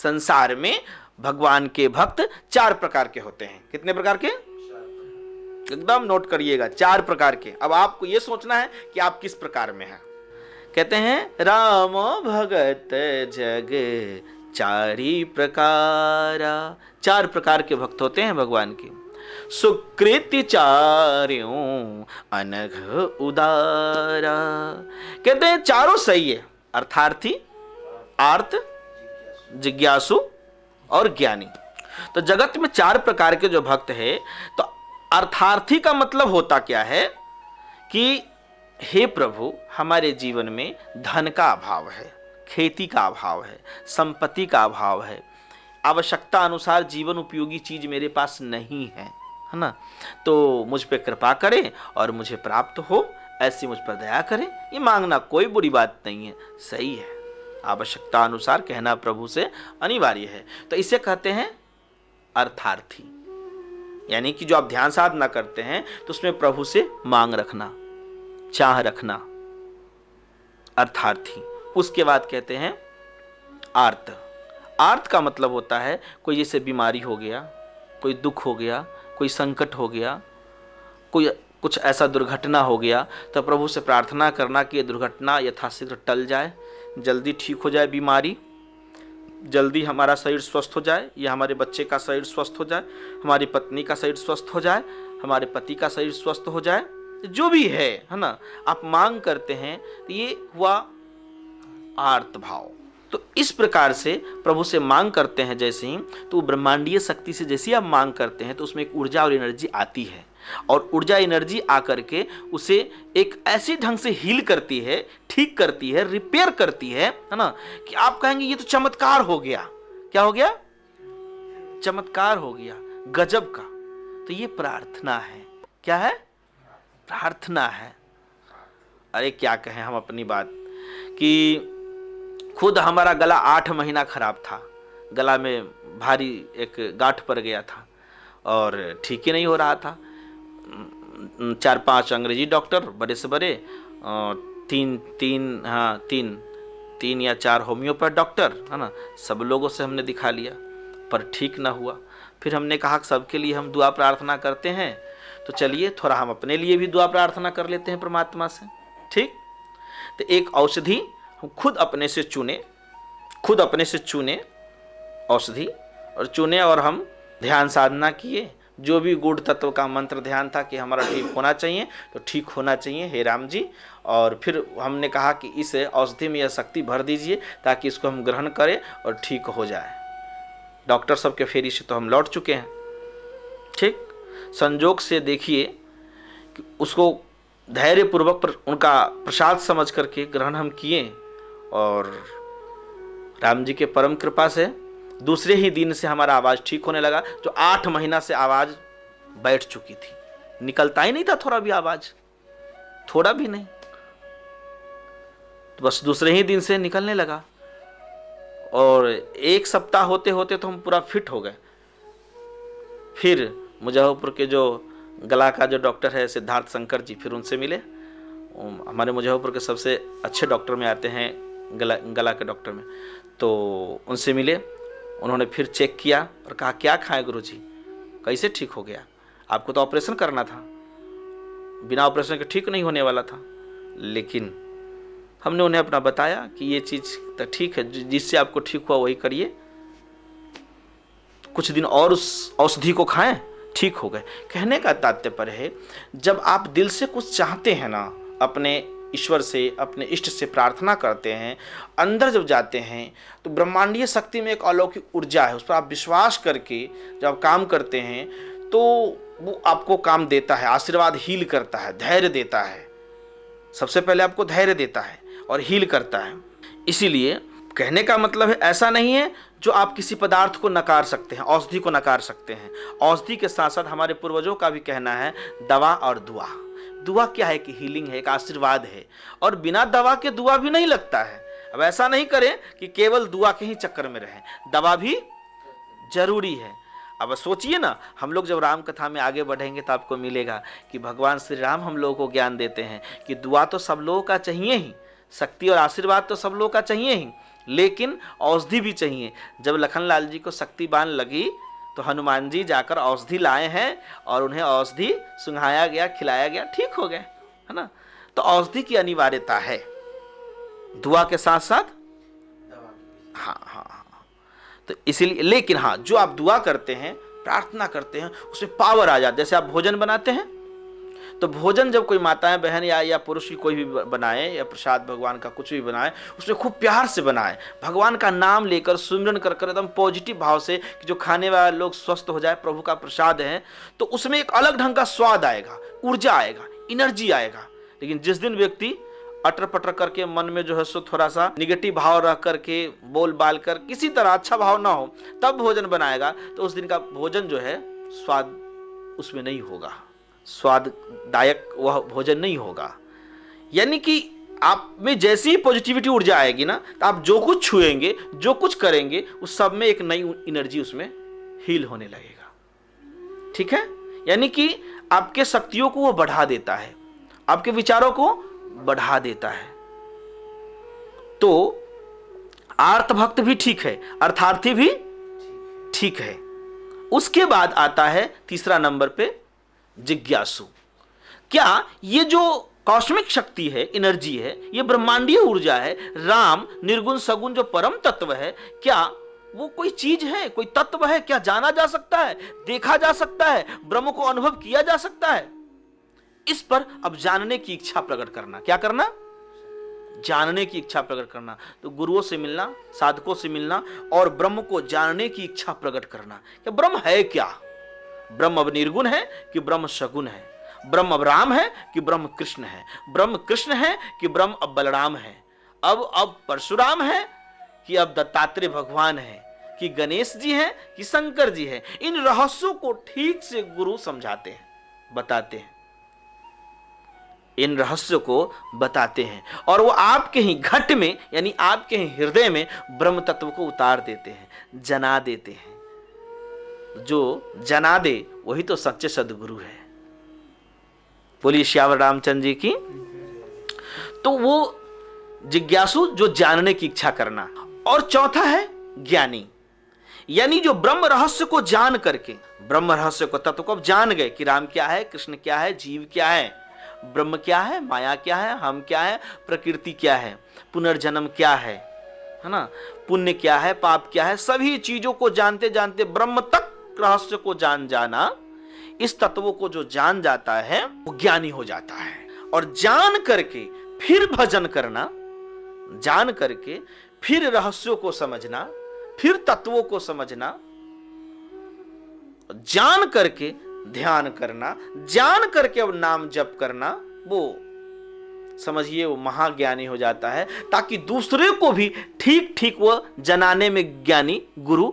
संसार में भगवान के भक्त 4 प्रकार के होते हैं। कितने प्रकार के? एकदम नोट करिएगा, 4 प्रकार के। अब आपको यह सोचना है कि आप किस प्रकार में हैं। कहते हैं राम भगत जग चारी प्रकारा, 4 प्रकार के भक्त होते हैं भगवान के। सुकृति चार्यों अनघ उदारा, कहते हैं चारों सही है, अर्थार्थी, आर्त, जिज्ञासु और ज्ञानी। तो जगत में 4 प्रकार के जो भक्त है, तो अर्थार्थी का मतलब होता क्या है कि हे प्रभु, हमारे जीवन में धन का अभाव है, खेती का अभाव है, संपत्ति का अभाव है, आवश्यकता अनुसार जीवन उपयोगी चीज मेरे पास नहीं है ना, तो मुझ पे कृपा करें और मुझे प्राप्त हो, ऐसी मुझ पर दया करें। ये मांगना कोई बुरी बात नहीं है, सही है, आवश्यकता अनुसार कहना प्रभु से अनिवार्य है। तो इसे कहते हैं अर्थार्थी, यानी कि जो आप ध्यान साधना करते हैं तो उसमें प्रभु से मांग रखना, चाह रखना, अर्थार्थी। उसके बाद कहते हैं आर्त। आर्त का मतलब होता है कोई जैसे बीमारी हो गया, कोई दुख हो गया, कोई संकट हो गया, कोई कुछ ऐसा दुर्घटना हो गया, तो प्रभु से प्रार्थना करना कि ये दुर्घटना यथाशीघ्र टल जाए, जल्दी ठीक हो जाए बीमारी, जल्दी हमारा शरीर स्वस्थ हो जाए, या हमारे बच्चे का शरीर स्वस्थ हो जाए, हमारी पत्नी का शरीर स्वस्थ हो जाए, हमारे पति का शरीर स्वस्थ हो जाए, जो भी है ना, आप मांग करते हैं, तो ये हुआ आर्त भाव। तो इस प्रकार से प्रभु से मांग करते हैं जैसे ही, तो ब्रह्मांडीय शक्ति से जैसे ही आप मांग करते हैं तो उसमें एक ऊर्जा और एनर्जी आती है, और ऊर्जा एनर्जी आकर के उसे एक ऐसे ढंग से हील करती है, ठीक करती है, रिपेयर करती है ना, कि आप कहेंगे ये तो चमत्कार हो गया। क्या हो गया? चमत्कार हो गया, गजब का। तो ये प्रार्थना है। क्या है? प्रार्थना है। अरे क्या कहें हम अपनी बात, कि खुद हमारा गला 8 महीना खराब था, गला में भारी एक गांठ पड़ गया था और ठीक ही नहीं हो रहा था। 4-5 अंग्रेजी डॉक्टर बड़े से बड़े, 3 या 4 होम्योपैथ डॉक्टर, है ना, सब लोगों से हमने दिखा लिया पर ठीक ना हुआ। फिर हमने कहा कि सबके लिए हम दुआ प्रार्थना करते हैं, तो चलिए थोड़ा हम अपने लिए भी दुआ प्रार्थना कर लेते हैं परमात्मा से। ठीक, तो एक औषधि हम खुद अपने से चुने औषधि, और चुने और हम ध्यान साधना किए, जो भी गूढ़ तत्व का मंत्र ध्यान था कि हमारा ठीक होना चाहिए, तो ठीक होना चाहिए हे राम जी। और फिर हमने कहा कि इस औषधि में यह शक्ति भर दीजिए ताकि इसको हम ग्रहण करें और ठीक हो जाए। डॉक्टर सब के फेरी से तो हम लौट चुके हैं। ठीक, संजोग से देखिए कि उसको धैर्यपूर्वक उनका प्रसाद समझ करके ग्रहण हम किए, और राम जी के परम कृपा से दूसरे ही दिन से हमारा आवाज़ ठीक होने लगा। जो 8 महीना से आवाज़ बैठ चुकी थी, निकलता ही नहीं था थोड़ा भी आवाज़, थोड़ा भी नहीं, तो बस दूसरे ही दिन से निकलने लगा। और 1 सप्ताह होते होते तो हम पूरा फिट हो गए। फिर मुजफ्फरपुर के जो गला का जो डॉक्टर है सिद्धार्थ शंकर जी, फिर उनसे मिले। हमारे मुजफ्फरपुर के सबसे अच्छे डॉक्टर में आते हैं गला के डॉक्टर में, तो उनसे मिले। उन्होंने फिर चेक किया और कहा क्या खाएं गुरुजी, कैसे ठीक हो गया? आपको तो ऑपरेशन करना था, बिना ऑपरेशन के ठीक नहीं होने वाला था। लेकिन हमने उन्हें अपना बताया कि ये चीज़ तो ठीक है, जिससे आपको ठीक हुआ वही करिए, कुछ दिन और उस औषधि को खाएं, ठीक हो गए। कहने का तात्पर्य है, जब आप दिल से कुछ चाहते हैं ना, अपने ईश्वर से, अपने इष्ट से प्रार्थना करते हैं, अंदर जब जाते हैं तो ब्रह्मांडीय शक्ति में एक अलौकिक ऊर्जा है, उस पर आप विश्वास करके जब आप काम करते हैं तो वो आपको काम देता है, आशीर्वाद हील करता है, धैर्य देता है। सबसे पहले आपको धैर्य देता है और हील करता है। इसीलिए कहने का मतलब है, ऐसा नहीं है जो आप किसी पदार्थ को नकार सकते हैं, औषधि को नकार सकते हैं। औषधि के साथ साथ हमारे पूर्वजों का भी कहना है दवा और दुआ। दुआ क्या है कि हीलिंग है, एक आशीर्वाद है, और बिना दवा के दुआ भी नहीं लगता है। अब ऐसा नहीं करें कि केवल दुआ के ही चक्कर में रहें, दवा भी जरूरी है। अब सोचिए ना, हम लोग जब राम कथा में आगे बढ़ेंगे तो आपको मिलेगा कि भगवान श्री राम हम लोगों को ज्ञान देते हैं कि दुआ तो सब लोगों का चाहिए ही, शक्ति और आशीर्वाद तो सब लोगों का चाहिए ही, लेकिन औषधि भी चाहिए। जब लखनलाल जी को शक्तिबान लगी तो हनुमान जी जाकर औषधि लाए हैं और उन्हें औषधि सुंघाया गया, खिलाया गया, ठीक हो गए, है ना। तो औषधि की अनिवार्यता है दुआ के साथ साथ। हाँ हाँ हाँ, तो इसीलिए, लेकिन हाँ, जो आप दुआ करते हैं, प्रार्थना करते हैं, उसमें पावर आ जाती है। जैसे आप भोजन बनाते हैं, तो भोजन जब कोई माताएं बहन या पुरुष की कोई भी बनाए, या प्रसाद भगवान का कुछ भी बनाए, उसमें खूब प्यार से बनाए, भगवान का नाम लेकर सुमिरन कर कर एकदम पॉजिटिव भाव से कि जो खाने वाले लोग स्वस्थ हो जाए, प्रभु का प्रसाद है, तो उसमें एक अलग ढंग का स्वाद आएगा, ऊर्जा आएगा, एनर्जी आएगा। लेकिन जिस दिन व्यक्ति अटर पटर करके मन में जो है सो थोड़ा सा निगेटिव भाव रह करके, बोल बाल कर, किसी तरह अच्छा भाव ना हो, तब भोजन बनाएगा, तो उस दिन का भोजन जो है स्वाद उसमें नहीं होगा, स्वाददायक वह भोजन नहीं होगा। यानी कि आप में जैसी ही पॉजिटिविटी ऊर्जा आएगी ना, तो आप जो कुछ छुएंगे, जो कुछ करेंगे, उस सब में एक नई एनर्जी उसमें हील होने लगेगा। ठीक है, यानी कि आपके शक्तियों को वो बढ़ा देता है, आपके विचारों को बढ़ा देता है। तो आर्त भक्त भी ठीक है, अर्थार्थी भी ठीक है। उसके बाद आता है तीसरा नंबर पे जिज्ञासु। क्या ये जो कॉस्मिक शक्ति है, एनर्जी है, ये ब्रह्मांडीय ऊर्जा है, राम निर्गुण सगुण जो परम तत्व है, क्या वो कोई चीज है, कोई तत्व है? क्या जाना जा सकता है, देखा जा सकता है, ब्रह्म को अनुभव किया जा सकता है? इस पर अब जानने की इच्छा प्रकट करना। क्या करना? जानने की इच्छा प्रकट करना। तो गुरुओं से मिलना, साधकों से मिलना और ब्रह्म को जानने की इच्छा प्रकट करना। क्या ब्रह्म है? क्या ब्रह्म अब निर्गुण है कि ब्रह्म सगुण है? ब्रह्म अब राम है कि ब्रह्म कृष्ण है? ब्रह्म कृष्ण है कि ब्रह्म अब बलराम है? अब परशुराम है कि अब दत्तात्रेय भगवान है, कि गणेश जी हैं कि शंकर जी हैं? इन रहस्यों को ठीक से गुरु समझाते हैं, बताते हैं, इन रहस्यों को बताते हैं, और वो आपके ही घट में, यानी आपके ही हृदय में ब्रह्म तत्व को उतार देते हैं, जना देते हैं। जो जना दे वही तो सच्चे सदगुरु है। बोलिए श्यावर रामचंद्र जी की। तो वो जिज्ञासु, जो जानने की इच्छा करना। और चौथा है ज्ञानी, यानी जो ब्रह्म रहस्य को जान करके, ब्रह्म रहस्य को, तत्व को अब जान गए कि राम क्या है, कृष्ण क्या है, जीव क्या है, ब्रह्म क्या है, माया क्या है, हम क्या है, प्रकृति क्या है, पुनर्जन्म क्या है ना, पुण्य क्या है, पाप क्या है, सभी चीजों को जानते जानते ब्रह्म तक रहस्य को जाना, इस तत्वों को जो जान जाता है वो ज्ञानी हो जाता है। और जान करके फिर भजन करना, जान करके फिर रहस्यों को समझना, फिर तत्वों को समझना, जान करके ध्यान करना, जान करके अब नाम जप करना, वो समझिए वो महाज्ञानी हो जाता है। ताकि दूसरे को भी ठीक ठीक वो जनाने में ज्ञानी गुरु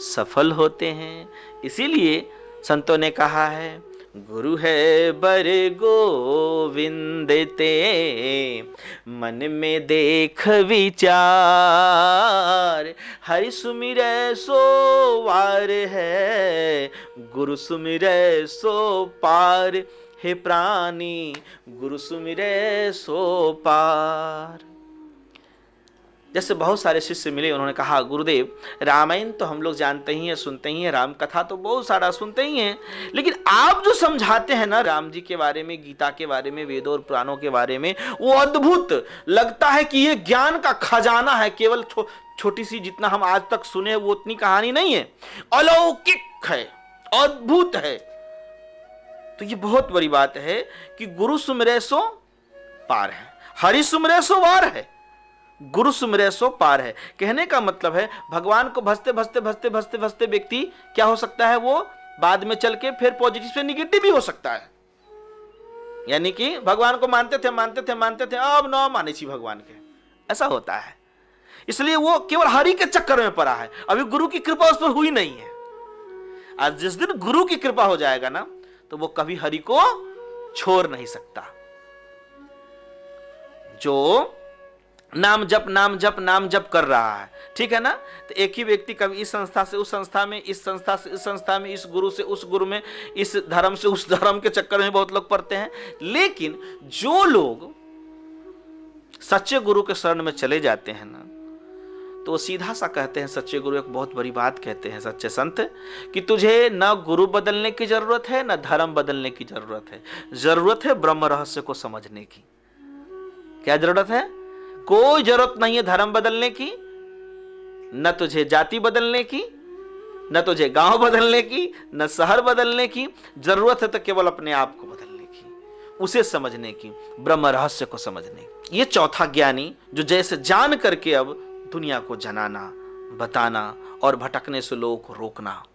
सफल होते हैं। इसीलिए संतों ने कहा है, गुरु है बर गोविंद ते, मन में देख विचार, हरि सुमिरै सो वार है, गुरु सुमिरै सो पार, हे प्राणी गुरु सुमिरै सो पार। जैसे बहुत सारे शिष्य मिले, उन्होंने कहा, गुरुदेव रामायण तो हम लोग जानते ही हैं, सुनते ही हैं, राम कथा तो बहुत सारा सुनते ही हैं, लेकिन आप जो समझाते हैं ना राम जी के बारे में, गीता के बारे में, वेदों और पुराणों के बारे में, वो अद्भुत लगता है कि ये ज्ञान का खजाना है। केवल छोटी सी जितना हम आज तक सुने वो उतनी कहानी नहीं है, अलौकिक है, अद्भुत है। तो ये बहुत बड़ी बात है कि गुरु सुमिरै सो पार है, हरि सुमिरै सो वार है, गुरु सुमिरै सो पार है। कहने का मतलब है भगवान को भजते भजते भजते भजते भजते व्यक्ति क्या हो सकता है, वो बाद में चल के फिर पॉजिटिव से निगेटिव भी हो सकता है। यानी कि भगवान को मानते थे अब न माने छी भगवान के, ऐसा होता है। इसलिए वो केवल हरि के चक्कर में पड़ा है, अभी गुरु की कृपा उस पर हुई नहीं है। आज जिस दिन गुरु की कृपा हो जाएगा ना, तो वो कभी हरि को छोड़ नहीं सकता। जो नाम जप नाम जप नाम जप कर रहा है, ठीक है ना, तो एक ही व्यक्ति कभी इस संस्था से उस संस्था में, इस संस्था से इस संस्था में, इस गुरु से उस गुरु में, इस धर्म से उस धर्म के चक्कर में बहुत लोग पड़ते हैं। लेकिन जो लोग सच्चे गुरु के शरण में चले जाते हैं ना, तो वो सीधा सा कहते हैं, सच्चे गुरु एक बहुत बड़ी बात कहते हैं सच्चे संत, कि तुझे न गुरु बदलने की जरूरत है, न धर्म बदलने की जरूरत है, जरूरत है ब्रह्म रहस्य को समझने की। क्या जरूरत है? कोई जरूरत नहीं है धर्म बदलने की, न तुझे जाति बदलने की, न तुझे गांव बदलने की, न शहर बदलने की। जरूरत है तो केवल अपने आप को बदलने की, उसे समझने की, ब्रह्म रहस्य को समझने की। ये चौथा ज्ञानी जो जैसे जान करके अब दुनिया को जनाना, बताना और भटकने से लोगों को रोकना।